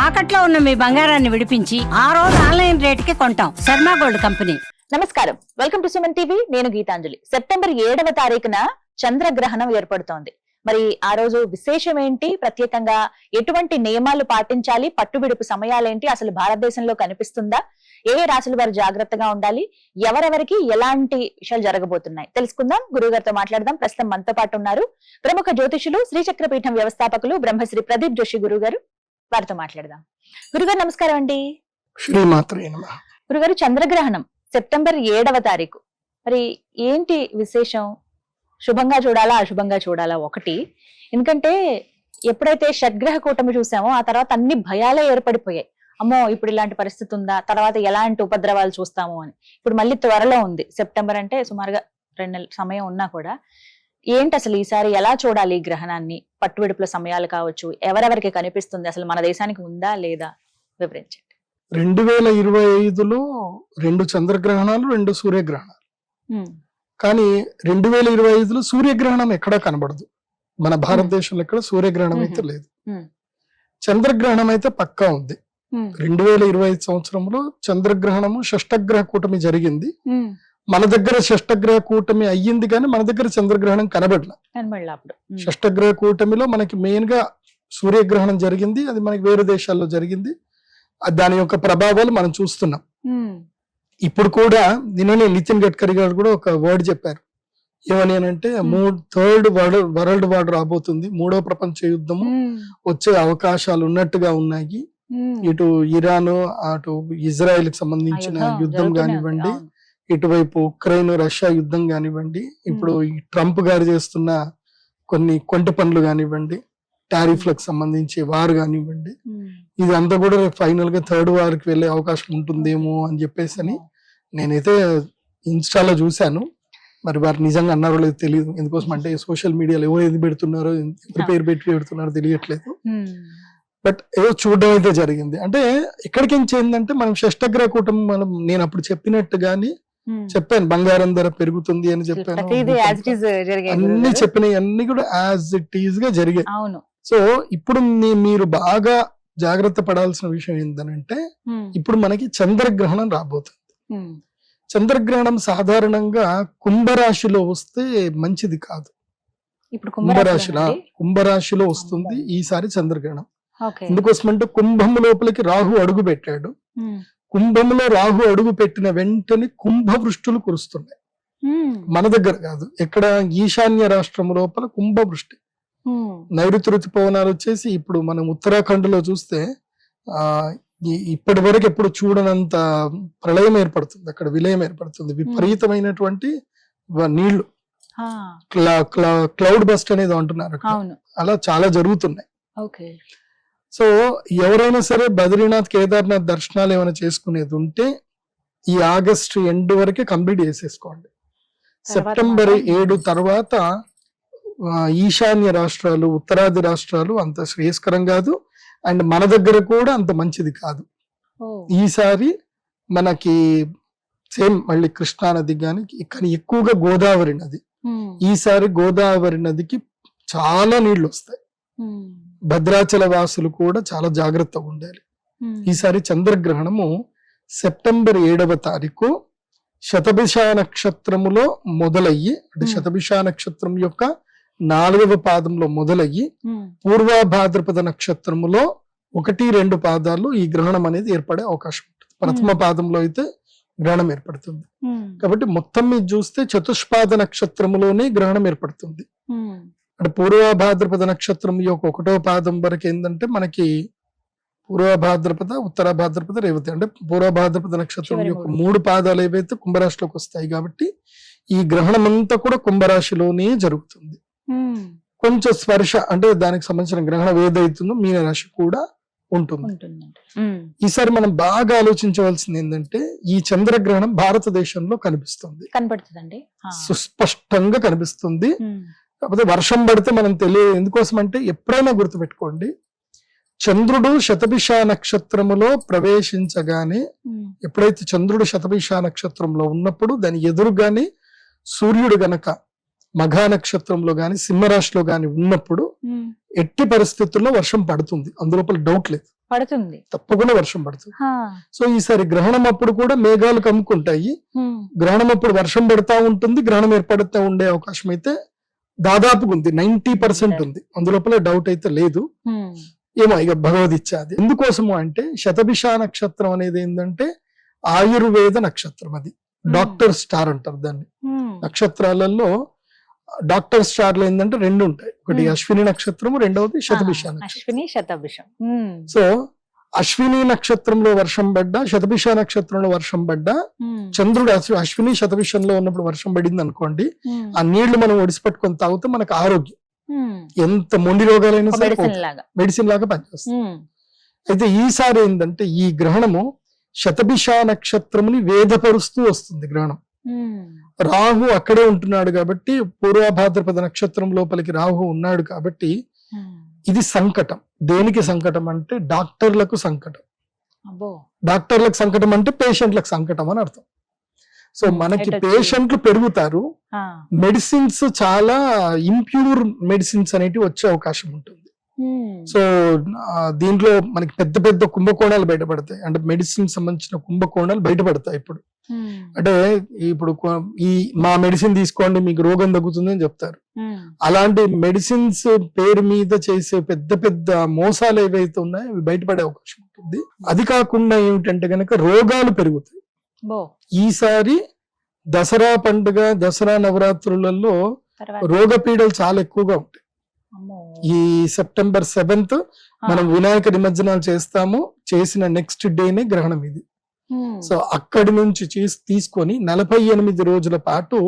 తాకట్లో ఉన్న మీ బంగారాన్ని విడిపించి ఆ రోజు ఆన్లైన్ రేటుకి కొంటాం. Sharma gold company. నమస్కారం, వెల్కమ్ టు సుమన్ టీవీ. నేను గీతాంజలి. సెప్టెంబర్ 7వ తారీఖున చంద్రగ్రహణం ఏర్పడుతోంది. మరి ఆ రోజు విశేషం ఏంటి, ప్రత్యేకంగా ఎటువంటి నియమాలు పాటించాలి, పట్టుబిడుపు సమయాలేంటి, అసలు భారతదేశంలో కనిపిస్తుందా, ఏ రాశుల వారు జాగ్రత్తగా ఉండాలి, ఎవరెవరికి ఎలాంటి విషయాలు జరగబోతున్నాయి తెలుసుకుందాం. గురువు గారితో మాట్లాడదాం. ప్రస్తుతం మనతో పాటు ఉన్నారు ప్రముఖ జ్యోతిషులు, శ్రీచక్రపీఠం వ్యవస్థాపకులు బ్రహ్మశ్రీ ప్రదీప్ జోషి గురువు గారు. వారితో మాట్లాడదాం. గురుగారు నమస్కారం అండి. గురుగారు, చంద్రగ్రహణం సెప్టెంబర్ 7వ తారీఖు, మరి ఏంటి విశేషం? శుభంగా చూడాలా, అశుభంగా చూడాలా? ఒకటి, ఎందుకంటే ఎప్పుడైతే షడ్గ్రహ కూటమి చూసామో ఆ తర్వాత అన్ని భయాలే ఏర్పడిపోయాయి. అమ్మో, ఇప్పుడు ఇలాంటి పరిస్థితి ఉందా, తర్వాత ఎలాంటి ఉపద్రవాలు చూస్తాము అని. ఇప్పుడు మళ్ళీ త్వరలో ఉంది. సెప్టెంబర్ అంటే సుమారుగా 2 నెలల సమయం ఉన్నా కూడా ఏంటి అసలు ఈసారి ఎలా చూడాలి ఈ గ్రహణాన్ని? పట్టువిడుపుల సమయాలు కావచ్చు, ఎవరెవరికి కనిపిస్తుంది, అసలు మన దేశానికి ఉందా లేదా, వివరించండి. 2025లో 2 చంద్రగ్రహణాలు, 2 సూర్యగ్రహణాలు. కానీ 2025లో సూర్యగ్రహణం ఎక్కడా కనబడదు. మన భారతదేశంలో ఎక్కడ సూర్యగ్రహణం అయితే లేదు. చంద్రగ్రహణం అయితే పక్కా ఉంది. 2025 సంవత్సరంలో చంద్రగ్రహణము షష్టగ్రహ కూటమి జరిగింది. మన దగ్గర షష్టగ్రహ కూటమి అయ్యింది కానీ మన దగ్గర చంద్రగ్రహణం కనబడలా. షష్టగ్రహ కూటమిలో మనకి మెయిన్ గా సూర్యగ్రహణం జరిగింది. అది మనకి వేరే దేశాల్లో జరిగింది. దాని యొక్క ప్రభావాలు మనం చూస్తున్నాం. ఇప్పుడు కూడా నిన్ననే నితిన్ గడ్కరీ గారు కూడా ఒక వర్డ్ చెప్పారు. ఏమని అంటే థర్డ్ వరల్డ్ వార్ రాబోతుంది, 3వ ప్రపంచ యుద్ధము వచ్చే అవకాశాలు ఉన్నట్టుగా ఉన్నాయి. ఇటు ఇరాన్, అటు ఇజ్రాయెల్ కి సంబంధించిన యుద్ధం కానివ్వండి, ఇటువైపు ఉక్రెయిన్ రష్యా యుద్ధం కానివ్వండి, ఇప్పుడు ఈ ట్రంప్ గారు చేస్తున్న కొన్ని కొంట పనులు కానివ్వండి, టారిఫ్లకు సంబంధించి వార్ కానివ్వండి, ఇదంతా కూడా ఫైనల్ గా థర్డ్ వార్ కి వెళ్లే అవకాశం ఉంటుందేమో అని చెప్పేసి అని నేనైతే ఇన్స్టాలో చూశాను. మరి వారు నిజంగా అన్నారో లేదో తెలియదు. ఎందుకోసం అంటే సోషల్ మీడియాలో ఎవరు ఏది పెడుతున్నారో, ఎవరి పేరు పెట్టి పెడుతున్నారో తెలియట్లేదు. బట్ ఏదో చూడడం అయితే జరిగింది. అంటే ఎక్కడికి ఏంటంటే మనం షష్టగ్రహ కూటమి, మనం నేను అప్పుడు చెప్పినట్టుగాని చెప్పాను, బంగారం ధర పెరుగుతుంది అని చెప్పాను. అన్ని చెప్పినవి అన్ని కూడా యాజ్ ఇట్ ఈజ్ గా జరిగాయి. సో ఇప్పుడు మీరు బాగా జాగ్రత్త పడాల్సిన విషయం ఏంటంటే, ఇప్పుడు మనకి చంద్రగ్రహణం రాబోతుంది. చంద్రగ్రహణం సాధారణంగా కుంభరాశిలో వస్తే మంచిది కాదు. కుంభరాశిలో వస్తుంది ఈసారి చంద్రగ్రహణం. ఎందుకోసమంటే కుంభము లోపలికి రాహు అడుగు పెట్టాడు. కుంభంలో రాహు అడుగు పెట్టిన వెంటనే కుంభవృష్టులు కురుస్తున్నాయి. మన దగ్గర కాదు, ఎక్కడ ఈశాన్య రాష్ట్రం లోపల కుంభవృష్టి. నైరుతి ఋతుపవనాలు వచ్చేసి ఇప్పుడు మనం ఉత్తరాఖండ్ లో చూస్తే ఇప్పటి వరకు ఎప్పుడు చూడనంత ప్రళయం ఏర్పడుతుంది, అక్కడ విలయం ఏర్పడుతుంది. విపరీతమైనటువంటి నీళ్లు, క్లౌడ్ బస్ట్ అనేది అంటున్నారు, అలా చాలా జరుగుతున్నాయి. సో ఎవరైనా సరే బద్రీనాథ్, కేదార్నాథ్ దర్శనాలు ఏమైనా చేసుకునేది ఉంటే ఈ ఆగస్టు ఎండ్ వరకే కంప్లీట్ చేసేసుకోండి. సెప్టెంబర్ 7 తర్వాత ఈశాన్య రాష్ట్రాలు, ఉత్తరాది రాష్ట్రాలు అంత శ్రేయస్కరం కాదు. అండ్ మన దగ్గర కూడా అంత మంచిది కాదు. ఈసారి మనకి సేమ్ మళ్ళీ కృష్ణా నది కానీ ఎక్కువగా గోదావరి నది. ఈసారి గోదావరి నదికి చాలా నీళ్లు వస్తాయి. భద్రాచల వాసులు కూడా చాలా జాగ్రత్తగా ఉండాలి. ఈసారి చంద్రగ్రహణము సెప్టెంబర్ 7వ తారీఖు శతభిష నక్షత్రములో మొదలయ్యి, అంటే శతభిష నక్షత్రం యొక్క 4వ పాదంలో మొదలయ్యి పూర్వభాద్రపద నక్షత్రములో 1-2 పాదాలు ఈ గ్రహణం అనేది ఏర్పడే అవకాశం ఉంటుంది. ప్రథమ పాదంలో అయితే గ్రహణం ఏర్పడుతుంది. కాబట్టి మొత్తం మీద చూస్తే చతుష్పాద నక్షత్రములోనే గ్రహణం ఏర్పడుతుంది. అంటే పూర్వభాద్రపద నక్షత్రం యొక్క 1వ పాదం వరకు ఏంటంటే మనకి పూర్వభాద్రపద, ఉత్తర భాద్రపద, రేవతి, అంటే పూర్వభాద్రపద నక్షత్రం యొక్క 3 పాదాలు ఏవైతే కుంభరాశిలోకి వస్తాయి. కాబట్టి ఈ గ్రహణం అంతా కూడా కుంభరాశిలోనే జరుగుతుంది. కొంచెం స్పర్శ అంటే దానికి సంబంధించిన గ్రహణం ఏదైతుందో మీనరాశి కూడా ఉంటుంది. ఈసారి మనం బాగా ఆలోచించవలసింది ఏంటంటే, ఈ చంద్రగ్రహణం భారతదేశంలో కనిపిస్తుంది, సుస్పష్టంగా కనిపిస్తుంది. కాకపోతే వర్షం పడితే మనం తెలియదు. ఎందుకోసం అంటే ఎప్పుడైనా గుర్తుపెట్టుకోండి, చంద్రుడు శతభిష నక్షత్రములో ప్రవేశించగానే, ఎప్పుడైతే చంద్రుడు శతభిష నక్షత్రంలో ఉన్నప్పుడు దాని ఎదురుగానే సూర్యుడు గనక మఘా నక్షత్రంలో గాని సింహరాశిలో గాని ఉన్నప్పుడు ఎట్టి పరిస్థితుల్లో వర్షం పడుతుంది, అందులోపల డౌట్ లేదు, పడుతుంది. తప్పకుండా వర్షం పడుతుంది. హా. సో ఈసారి గ్రహణం అప్పుడు కూడా మేఘాలు కమ్ముకుంటాయి, హ్మ్. గ్రహణం అప్పుడు వర్షం పడతా ఉంటుంది, గ్రహణం ఏర్పడుతూ ఉండే అవకాశం అయితే దాదాపుగా ఉంది, 90% ఉంది, అందులోపల డౌట్ అయితే లేదు. హ్మ్. ఏమో ఇక భగవద్ అది. ఎందుకోసము అంటే శతభిష నక్షత్రం అనేది ఏంటంటే ఆయుర్వేద నక్షత్రం, అది డాక్టర్ స్టార్ అంటారు దాన్ని. హ్మ్. నక్షత్రాలలో డాక్టర్ స్టార్లు ఏంటంటే రెండు ఉంటాయి, ఒకటి అశ్విని నక్షత్రము, రెండవది శతభిష నక్షత్రం. అశ్విని శతభిషం. హ్మ్. సో అశ్విని నక్షత్రంలో వర్షం పడ్డా, శతభిష నక్షత్రంలో వర్షం పడ్డా, హ్మ్. చంద్రుడు అశ్విని శతభిషంలో ఉన్నప్పుడు వర్షం పడింది అనుకోండి, హ్మ్. ఆ నీళ్లు మనం ఒడిసిపెట్టుకొని తాగితే మనకు ఆరోగ్యం, హ్మ్. ఎంత మొండి రోగాలైనా సరే మెడిసిన్ లాగా. మెడిసిన్ లాగా పనిచేస్తుంది. హ్మ్. అయితే ఈసారి ఏంటంటే ఈ గ్రహణము శతభిష నక్షత్రముని వేదపరుస్తూ వస్తుంది గ్రహణం. హ్మ్. రాహు అక్కడే ఉంటున్నాడు కాబట్టి, పూర్వభాద్రపద నక్షత్రం లోపలికి రాహు ఉన్నాడు కాబట్టి హ్మ్. ఇది సంకటం. దేనికి సంకటం అంటే డాక్టర్లకు సంకటం. అబ్బో. డాక్టర్లకు సంకటం అంటే పేషెంట్లకు సంకటం అని అర్థం. సో మనకి ఎటొచ్చి? పేషెంట్లు పెరుగుతారు, ఆ. మెడిసిన్స్ చాలా ఇంప్యూర్ మెడిసిన్స్ అనేటివి వచ్చే అవకాశం ఉంటుంది. హ్మ్. సో దీంట్లో మనకి పెద్ద పెద్ద కుంభకోణాలు బయటపడతాయి, అంటే మెడిసిన్ సంబంధించిన కుంభకోణాలు బయటపడతాయి. ఇప్పుడు హ్మ్. అంటే ఇప్పుడు ఈ మా మెడిసిన్ తీసుకోండి మీకు రోగం తగ్గుతుంది అని చెప్తారు, హ్మ్. అలాంటి మెడిసిన్స్ పేరు మీద చేసే పెద్ద పెద్ద మోసాలు ఏవైతే ఉన్నాయో అవి బయటపడే అవకాశం ఉంటుంది. అది కాకుండా ఏమిటంటే గనక రోగాలు పెరుగుతాయి. బో. ఈసారి దసరా పండుగ, దసరా నవరాత్రులలో తర్వాత. రోగ పీడలు చాలా ఎక్కువగా ఉంటాయి. అమ్మో. ఈ September 7th మనం వినాయక నిమజ్జనాలు చేస్తాము, చేసిన నెక్స్ట్ డేనే గ్రహణం ఇది. హ్మ్. సో అక్కడి నుంచి తీసుకొని 48 రోజుల పాటు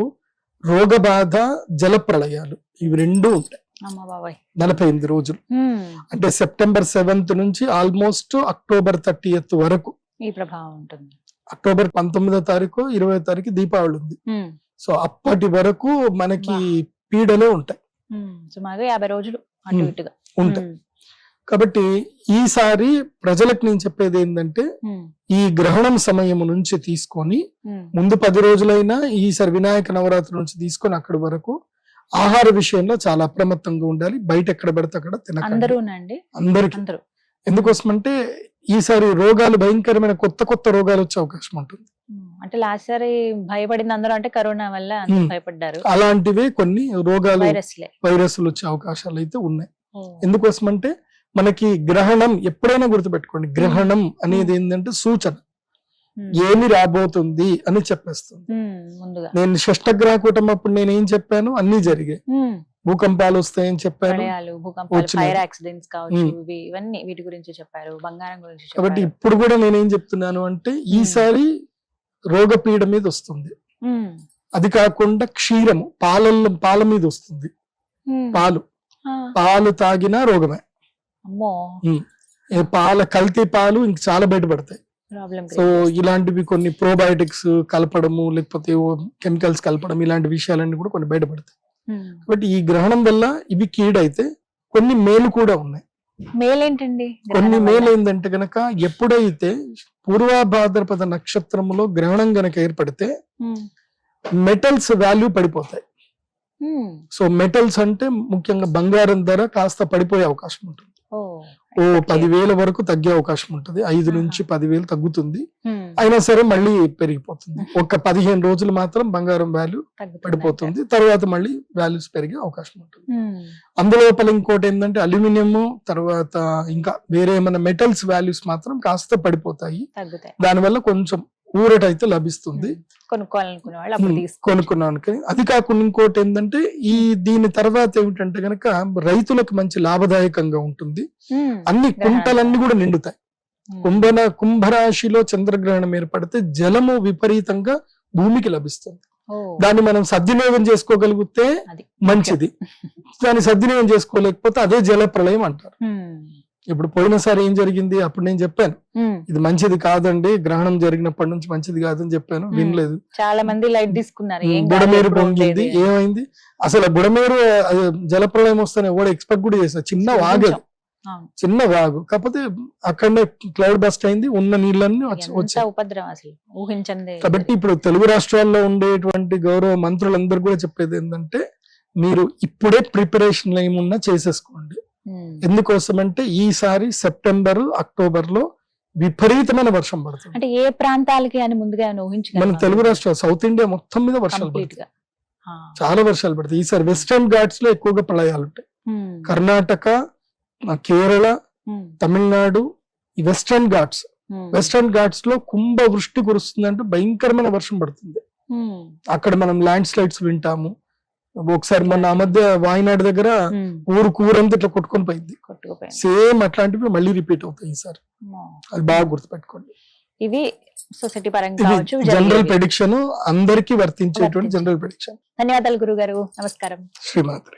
రోగ బాధ, జల ప్రళయాలు ఇవి రెండు ఉంటాయి. అమ్మ బాబాయ్. 48 రోజులు హ్మ్. అంటే September 7th నుంచి ఆల్మోస్ట్ October 30th వరకు. ఈ ప్రభావం ఉంటుంది. అక్టోబర్ 19వ తారీఖు 20వ తారీఖు దీపావళి ఉంది. హ్మ్. సో అప్పటి వరకు మనకి పీడలే ఉంటాయి, హ్మ్. సుమారుగా 50 రోజులు అటు హ్మ్. ఇటుగా ఉంటాయి. హ్మ్. కాబట్టి ఈసారి ప్రజలకు నేను చెప్పేది ఏంటంటే హ్మ్. ఈ గ్రహణం సమయం నుంచి తీసుకొని హ్మ్. ముందు 10 రోజులైనా ఈసారి వినాయక నవరాత్రి నుంచి తీసుకొని అక్కడి వరకు ఆహార విషయంలో చాలా అప్రమత్తంగా ఉండాలి. బయట ఎక్కడ పడితే అక్కడ తినకండి, అందరూనండి. అందరికి. అందరూ. ఎందుకోసం అంటే ఈసారి రోగాలు భయంకరమైన కొత్త కొత్త రోగాలు వచ్చే అవకాశం ఉంటుంది. హ్మ్. అంటే లాస్ట్ సారి భయపడింది అందరూ అంటే కరోనా వల్ల అందరూ హ్మ్. భయపడ్డారు. అలాంటివే కొన్ని రోగాలు, వైరస్లే. వైరస్లు వచ్చే అవకాశాలు అయితే ఉన్నాయి. ఓ. ఎందుకోసం అంటే మనకి గ్రహణం ఎప్పుడైనా గుర్తుపెట్టుకోండి, గ్రహణం అనేది ఏంటంటే సూచన, హ్మ్. ఏమి రాబోతుంది అని చెప్పేస్తుంది. హ్మ్. ముందుగా. నేను షష్టగ్రహ కూటమి అప్పుడు నేను ఏం చెప్పాను, అన్ని జరిగాయి. హ్మ్. భూకంపాలు వస్తాయని చెప్పాను, ప్రళయాలు, భూకంపాలు, వచ్చినాయి. ఫైర్ యాక్సిడెంట్స్ కావచ్చు, హ్మ్. ఇవన్నీ వీటి గురించి చెప్పారు, బంగారం గురించి కాబట్టి చెప్పారు. ఇప్పుడు కూడా నేనేం చెప్తున్నాను అంటే ఈసారి రోగపీడ మీద వస్తుంది. హ్మ్. అది కాకుండా క్షీరము, పాల మీద వస్తుంది. హ్మ్. పాలు ఆ. పాలు తాగినా రోగమే. అమ్మో. పాల కల్తీ పాలు ఇంక చాలా బయటపడతాయి. ప్రాబ్లం. సో ఇలాంటివి కొన్ని ప్రోబయోటిక్స్ కలపడము, లేకపోతే కెమికల్స్ కలపడం, ఇలాంటి విషయాలన్నీ కూడా కొన్ని బయటపడతాయి. కాబట్టి ఈ గ్రహణం వల్ల ఇవి కీడైతే కొన్ని మేలు కూడా ఉన్నాయి. మేలేంటండి? కొన్ని మేలు ఏంటంటే గనక ఎప్పుడైతే పూర్వభాద్రపద నక్షత్రములో గ్రహణం గనక ఏర్పడితే మెటల్స్ వాల్యూ పడిపోతాయి. సో మెటల్స్ అంటే ముఖ్యంగా బంగారం ధర కాస్త పడిపోయే అవకాశం ఉంటుంది. 10,000 వరకు తగ్గే అవకాశం ఉంటుంది, 5 నుంచి 10,000 తగ్గుతుంది. అయినా సరే మళ్ళీ పెరిగిపోతుంది. ఒక 15 రోజులు మాత్రం బంగారం వాల్యూ పడిపోతుంది, తర్వాత మళ్ళీ వాల్యూస్ పెరిగే అవకాశం ఉంటుంది. అందులోపల ఇంకోటి ఏంటంటే అల్యూమినియం, తర్వాత ఇంకా వేరే ఏమైనా మెటల్స్ వాల్యూస్ మాత్రం కాస్త పడిపోతాయి. దానివల్ల కొంచెం ఊరట అయితే లభిస్తుంది కొనుక్కున్నాను. అది కాకుండా ఇంకోటి ఏంటంటే దీని తర్వాత ఏమిటంటే గనక రైతులకు మంచి లాభదాయకంగా ఉంటుంది. అన్ని కుంటలన్నీ కూడా నిండుతాయి. కుంభరాశిలో చంద్రగ్రహణం ఏర్పడితే జలము విపరీతంగా భూమికి లభిస్తుంది. దాన్ని మనం సద్వినియోగం చేసుకోగలిగితే మంచిది, దాన్ని సద్వినియోగం చేసుకోలేకపోతే అదే జల ప్రళయం అంటారు. ఇప్పుడు పోయినసారి ఏం జరిగింది, అప్పుడు నేను చెప్పాను ఇది మంచిది కాదండి, గ్రహణం జరిగినప్పటి నుంచి మంచిది కాదని చెప్పాను, వినలేదు. చాలా మంది లైట్ తీసుకున్నారు. బుడమేరు పొంగింది, ఏమైంది అసలు బుడమేరు జలప్రలయం వస్తానే కూడా ఎక్స్పెక్ట్ కూడా చేసిన చిన్న వాగు, చిన్న వాగు, కాకపోతే అక్కడనే క్లౌడ్ బస్ట్ అయింది, ఉన్న నీళ్ళన్నీ వచ్చాయి. కాబట్టి ఇప్పుడు తెలుగు రాష్ట్రాల్లో ఉండేటువంటి గౌరవ మంత్రులందరూ కూడా చెప్పేది ఏంటంటే మీరు ఇప్పుడే ప్రిపరేషన్ ఏమున్నా చేసేసుకోండి. ఎందుకోసం అంటే ఈసారి సెప్టెంబర్ అక్టోబర్ లో విపరీతమైన వర్షం పడుతుంది. అంటే ఏ ప్రాంతాలకి అని ముందుగా మన తెలుగు రాష్ట్రాలు, సౌత్ ఇండియా మొత్తం మీద వర్షాలు పడతాయి, చాలా వర్షాలు పడతాయి. ఈసారి వెస్టర్న్ ఘాట్స్ లో ఎక్కువగా ప్రళయాలు ఉంటాయి. కర్ణాటక, కేరళ, తమిళనాడు, ఈ వెస్టర్న్ ఘాట్స్ లో కుంభ వృష్టి కురుస్తుందంటే భయంకరమైన వర్షం పడుతుంది. అక్కడ మనం ల్యాండ్ స్లైడ్స్ వింటాము. ఒకసారి మొన్న ఆ మధ్య వాయనాడు దగ్గర ఊరంతా ఇట్లా కొట్టుకొని పోయింది. సేమ్ అట్లాంటివి మళ్ళీ రిపీట్ అవుతాయి ఈసారి. అది బాగా గుర్తుపెట్టుకోండి. ఇవి సొసైటీ పరంగా జనరల్ ప్రెడిక్షన్, అందరికీ వర్తించేటువంటి జనరల్ ప్రెడిక్షన్. ధన్యవాదాలు గురుగారు. నమస్కారం. శ్రీమాత్రి.